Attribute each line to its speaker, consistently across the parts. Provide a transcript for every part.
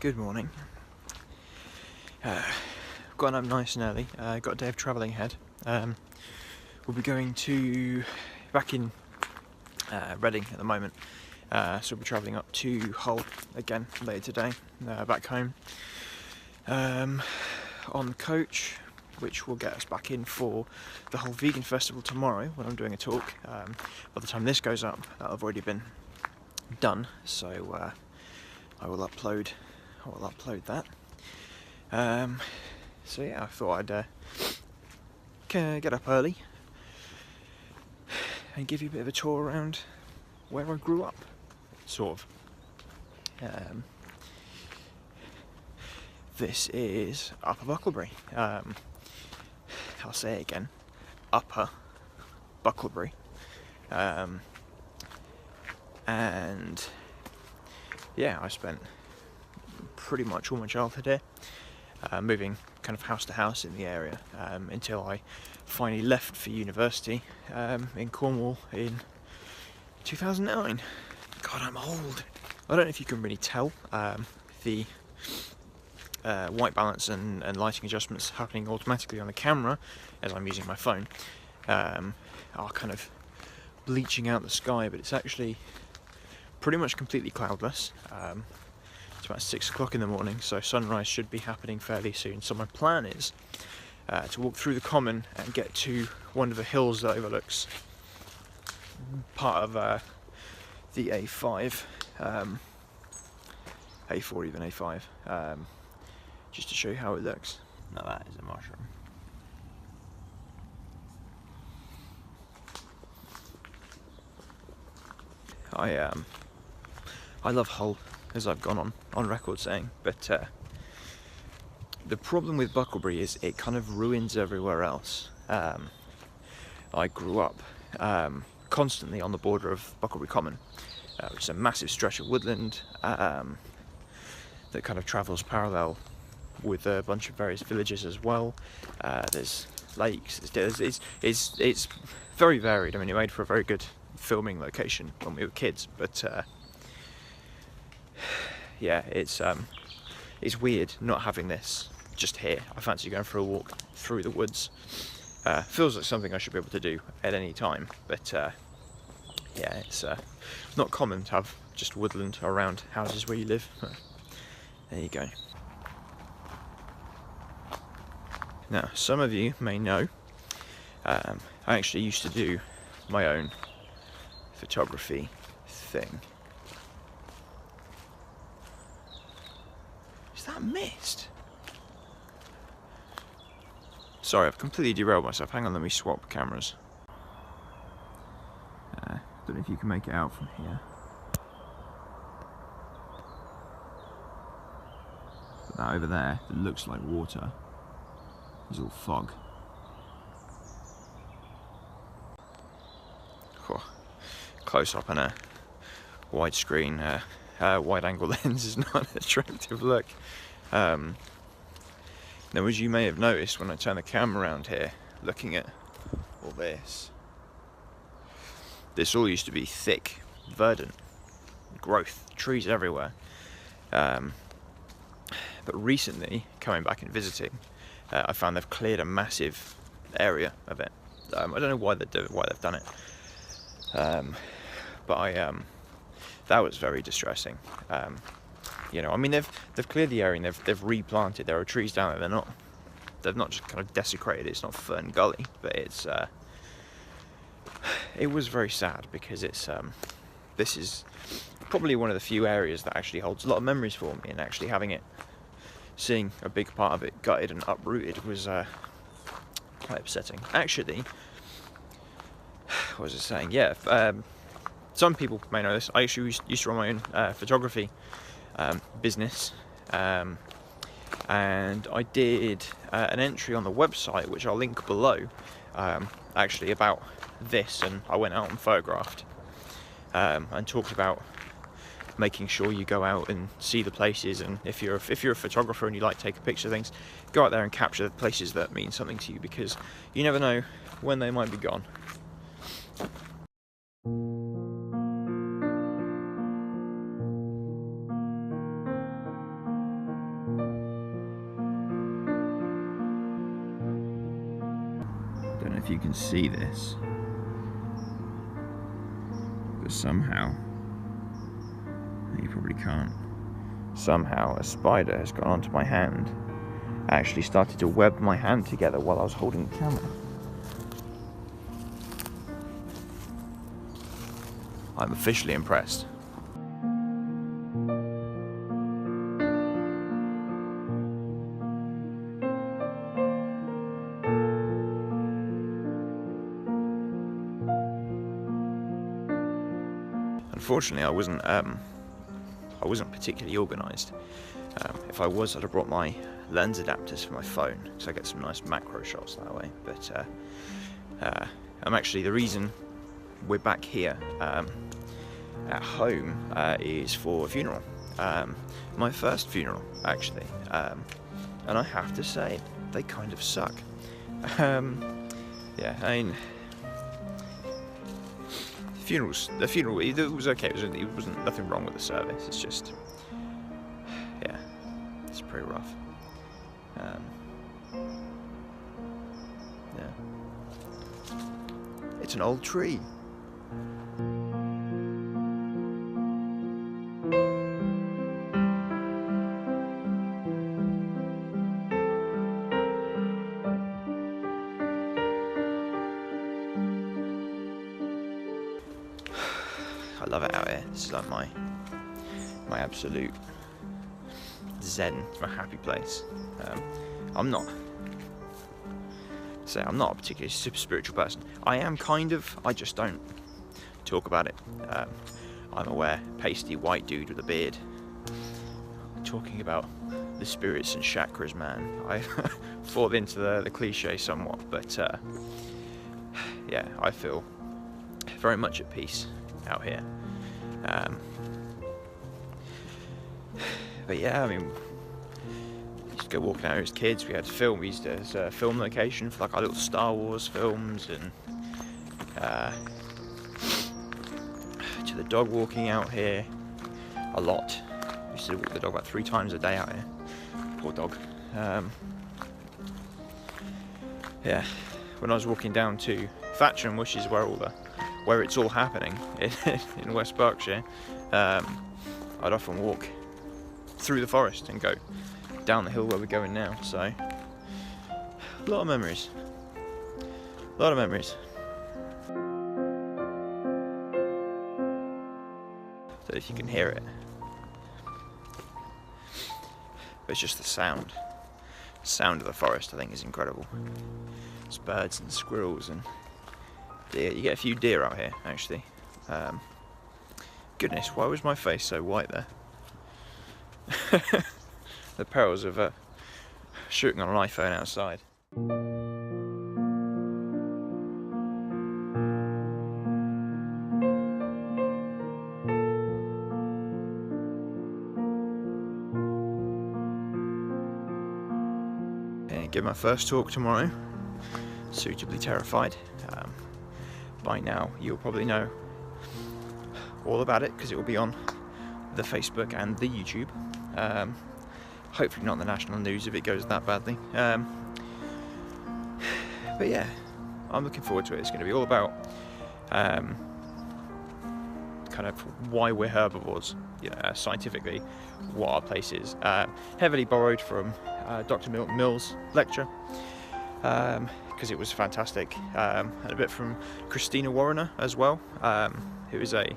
Speaker 1: Good morning. Gotten up nice and early. Got a day of travelling ahead. We'll be going back in Reading at the moment. So we'll be travelling up to Hull again later today, back home. On the coach, which will get us back in for the Hull Vegan Festival tomorrow when I'm doing a talk. By the time this goes up, that'll have already been done, so I will upload that. So yeah, I thought I'd get up early and give you a bit of a tour around where I grew up, sort of. This is Upper Bucklebury. I'll say it again, Upper Bucklebury. And yeah, I spent pretty much all my childhood here, moving kind of house to house in the area, until I finally left for university in Cornwall in 2009. God, I'm old. I don't know if you can really tell the white balance and lighting adjustments happening automatically on the camera as I'm using my phone are kind of bleaching out the sky, but it's actually pretty much completely cloudless. It's about 6 o'clock in the morning, so sunrise should be happening fairly soon. So my plan is to walk through the common and get to one of the hills that overlooks part of the A5, A4, even A5, just to show you how it looks. Now that is a mushroom. I love Hull, as I've gone on record saying, but the problem with Bucklebury is it kind of ruins everywhere else. I grew up constantly on the border of Bucklebury Common, which is a massive stretch of woodland that kind of travels parallel with a bunch of various villages as well. There's lakes, it's very varied. I mean, it made for a very good filming location when we were kids, but yeah, it's weird not having this just here. I fancy going for a walk through the woods. Feels like something I should be able to do at any time, but yeah, it's not common to have just woodland around houses where you live. There you go. Now, some of you may know, I actually used to do my own photography thing. Is that mist? Sorry, I've completely derailed myself. Hang on, let me swap cameras. Don't know if you can make it out from here. But that over there, that looks like water, is all fog. Oh, close up on a widescreen, wide-angle lens is not an attractive look. Now, as you may have noticed when I turn the camera around here, looking at all this all used to be thick, verdant growth, trees everywhere. But recently, coming back and visiting, I found they've cleared a massive area of it. I don't know why they've done it, but that was very distressing. You know, I mean, they've cleared the area and they've replanted. There are trees down there. They've not just kind of desecrated. It's not Fern Gully, but it was very sad because this is probably one of the few areas that actually holds a lot of memories for me, and actually seeing a big part of it gutted and uprooted was quite upsetting. Actually, what was I saying? Yeah, some people may know this. I actually used to run my own photography business, and I did an entry on the website, which I'll link below, actually about this, and I went out and photographed and talked about making sure you go out and see the places, and if you're a photographer and you like to take a picture of things, go out there and capture the places that mean something to you, because you never know when they might be gone. you can see this, but somehow, you probably can't, somehow a spider has gone onto my hand. I actually started to web my hand together while I was holding the camera. I'm officially impressed. Unfortunately, I wasn't particularly organised. If I was, I'd have brought my lens adapters for my phone, because I get some nice macro shots that way. But I'm actually, the reason we're back here at home is for a funeral. My first funeral, actually. And I have to say, they kind of suck. Yeah, I mean, the funeral, it was okay. It wasn't nothing wrong with the service. It's just, yeah, it's pretty rough. Yeah, it's an old tree. I love it out here. This is like my absolute zen. It's my happy place. I'm not a particularly super spiritual person. I am kind of. I just don't talk about it. I'm aware. Pasty white dude with a beard talking about the spirits and chakras, man. I fall into the cliche somewhat, but yeah, I feel very much at peace out here. But yeah, I mean, we used to go walking out here as kids. We had film. We used to as a film location for like our little Star Wars films, and to the dog walking out here a lot. We used to walk the dog about 3 times a day out here. Poor dog. Yeah, when I was walking down to Thatcham, which is where it's all happening in West Berkshire, I'd often walk through the forest and go down the hill where we're going now. So, a lot of memories. A lot of memories. Don't know if you can hear it, but it's just the sound. The sound of the forest, I think, is incredible. It's birds and squirrels and deer. You get a few deer out here, actually. Goodness, why was my face so white there? The perils of shooting on an iPhone outside. Okay, give my first talk tomorrow. Suitably terrified. By now you'll probably know all about it because it will be on the Facebook and the YouTube. Hopefully not the national news if it goes that badly. But yeah, I'm looking forward to it. It's going to be all about kind of why we're herbivores, scientifically, what our place is. Heavily borrowed from Dr. Mill's lecture, because it was fantastic, and a bit from Christina Warrener as well, who is a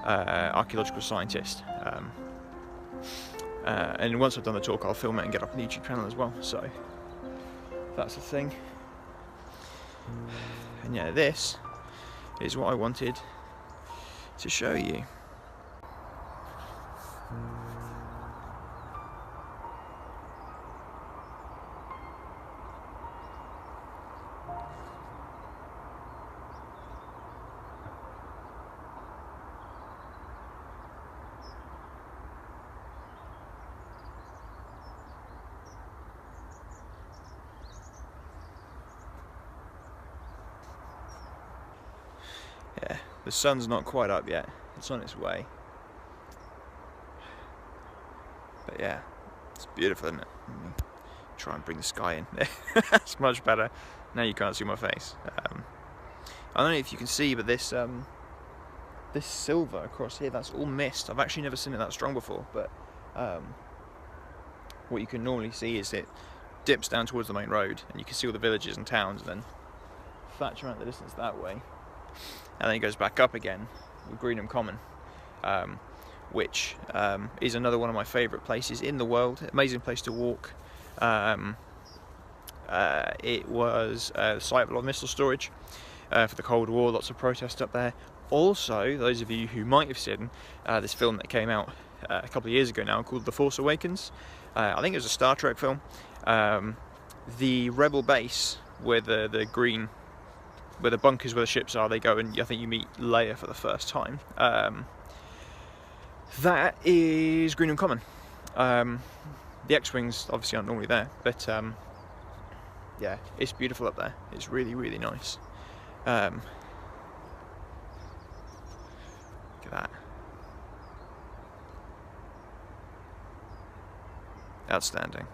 Speaker 1: archaeological scientist. And once I've done the talk, I'll film it and get up on the YouTube channel as well, so that's the thing. And yeah, this is what I wanted to show you. Yeah, the sun's not quite up yet. It's on its way. But yeah, it's beautiful, isn't it? Let me try and bring the sky in. That's much better. Now you can't see my face. I don't know if you can see, but this this silver across here, that's all mist. I've actually never seen it that strong before, but what you can normally see is it dips down towards the main road, and you can see all the villages and towns, and then Thatch around the distance that way, and then it goes back up again with Greenham Common, which is another one of my favourite places in the world. Amazing place to walk. It was the site of a lot of missile storage for the Cold War. Lots of protests up there. Also, those of you who might have seen this film that came out a couple of years ago now called The Force Awakens, I think it was a Star Trek film. The Rebel base where the green, where the bunkers where the ships are, they go, and I think you meet Leia for the first time. That is Greenham Common. The X-Wings obviously aren't normally there, but yeah, it's beautiful up there. It's really, really nice. Look at that. Outstanding.